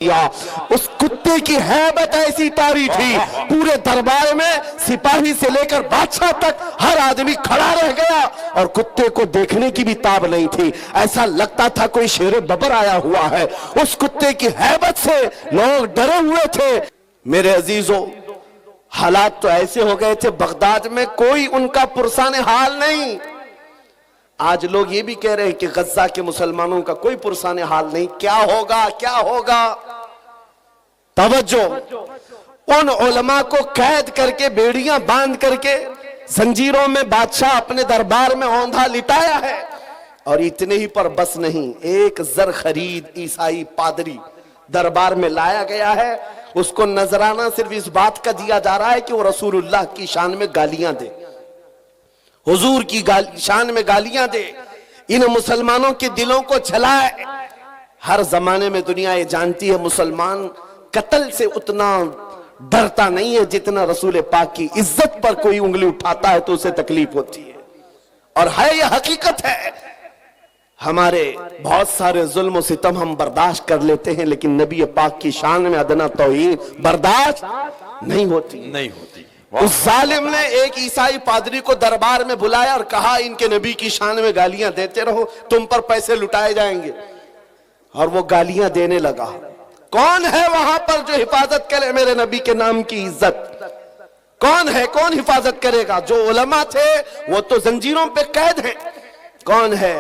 उस कुत्ते की हैबत ऐसी तारी थी, पूरे दरबार में सिपाही से लेकर बादशाह तक हर आदमी खड़ा रह गया और कुत्ते को देखने की भी ताब नहीं थी। ऐसा लगता था कोई शेर बबर आया हुआ है। उस कुत्ते की हैबत से लोग डरे हुए थे। मेरे अजीजों, हालात तो ऐसे हो गए थे, बगदाद में कोई उनका पुरसाने हाल नहीं। आज लोग ये भी कह रहे हैं कि गज्जा के मुसलमानों का कोई पुरसाने हाल नहीं। क्या होगा, क्या होगा? तवज्जो, उन उलमा को कैद करके, बेड़ियां बांध करके, जंजीरों में बादशाह अपने दरबार में औंधा लिटाया है। और इतने ही पर बस नहीं, एक जर खरीद ईसाई पादरी दरबार में लाया गया है। उसको नजराना सिर्फ इस बात का दिया जा रहा है कि वो रसूलुल्लाह की शान में गालियां दे, हुजूर की शान में गालियां दे, इन मुसलमानों के दिलों को जलाए। हर जमाने में दुनिया ये जानती है, मुसलमान कत्ल से उतना डरता नहीं है जितना रसूल पाक की इज्जत पर कोई उंगली उठाता है तो उसे तकलीफ होती है। और है ये हकीकत है, हमारे बहुत सारे जुल्म और सितम हम बर्दाश्त कर लेते हैं, लेकिन नबी पाक की शान में अदना तौहीन बर्दाश्त नहीं होती। उस जालिम ने एक ईसाई पादरी को दरबार में बुलाया और कहा, इनके नबी की शान में गालियां देते रहो, तुम पर पैसे लुटाए जाएंगे। और वो गालियां देने लगा। कौन है वहां पर जो हिफाजत करे मेरे नबी के नाम की इज्जत? कौन है, कौन हिफाजत करेगा? जो उलमा थे वो तो जंजीरों पे कैद हैं। कौन है?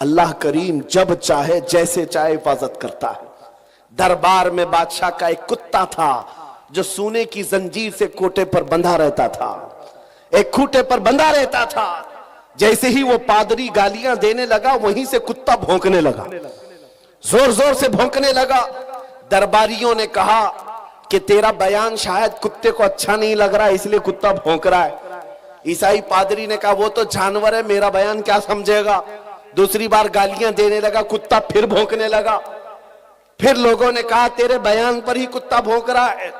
अल्लाह करीम जब चाहे जैसे चाहे हिफाजत करता है। दरबार में बादशाह का एक कुत्ता था जो सोने की जंजीर से कोटे पर बंधा रहता था, एक खूटे पर बंधा रहता था। जैसे ही वो पादरी गालियां देने लगा, वहीं से कुत्ता भौंकने लगा, जोर जोर से भौंकने लगा। दरबारियों ने कहा कि तेरा बयान शायद कुत्ते को अच्छा नहीं लग रहा है, इसलिए कुत्ता भौंक रहा है। ईसाई पादरी ने कहा, वो तो जानवर है, मेरा बयान क्या समझेगा? दूसरी बार गालियां देने लगा, कुत्ता फिर भौंकने लगा। फिर लोगों ने कहा, तेरे बयान पर ही कुत्ता भौंक रहा है।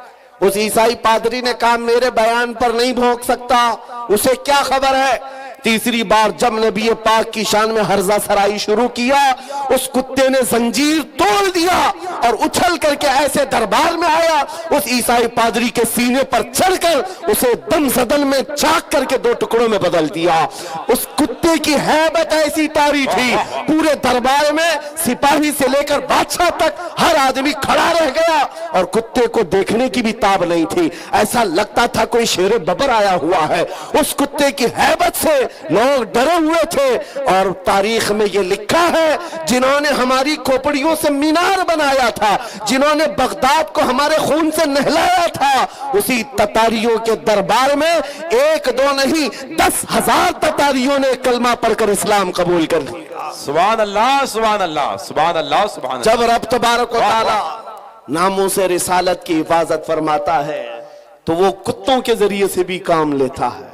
उस ईसाई पादरी ने कहा, मेरे बयान पर नहीं भौंक सकता, उसे क्या खबर है? तीसरी बार जब नबी पाक की शान में हर्जा सराई शुरू किया, उस कुत्ते ने जंजीर तोड़ दिया और उछल करके ऐसे दरबार में आया, उस ईसाई पादरी के सीने पर चढ़कर उसे दम सदन में चाक करके दो टुकड़ों में बदल दिया। उस कुत्ते की हैबत ऐसी तारी थी, पूरे दरबार में सिपाही से लेकर बादशाह तक हर आदमी खड़ा रह गया और कुत्ते को देखने की भी ताब नहीं थी। ऐसा लगता था कोई शेर बबर आया हुआ है। उस कुत्ते की हैबत से लोग डरे हुए थे। और तारीख में ये लिखा है, जिन्होंने हमारी खोपड़ियों से मीनार बनाया था, जिन्होंने बगदाद को हमारे खून से नहलाया था, उसी ततारियों के दरबार में एक दो नहीं 10,000 ततारियों ने कलमा पढ़कर इस्लाम कबूल कर लिया। सुभान अल्लाह, सुभान अल्लाह, सुभान अल्लाह, सुभान अल्लाह। जब रब तबारक व तआला नामों से रिसालत की हिफाजत फरमाता है तो वो कुत्तों के जरिए से भी काम लेता है।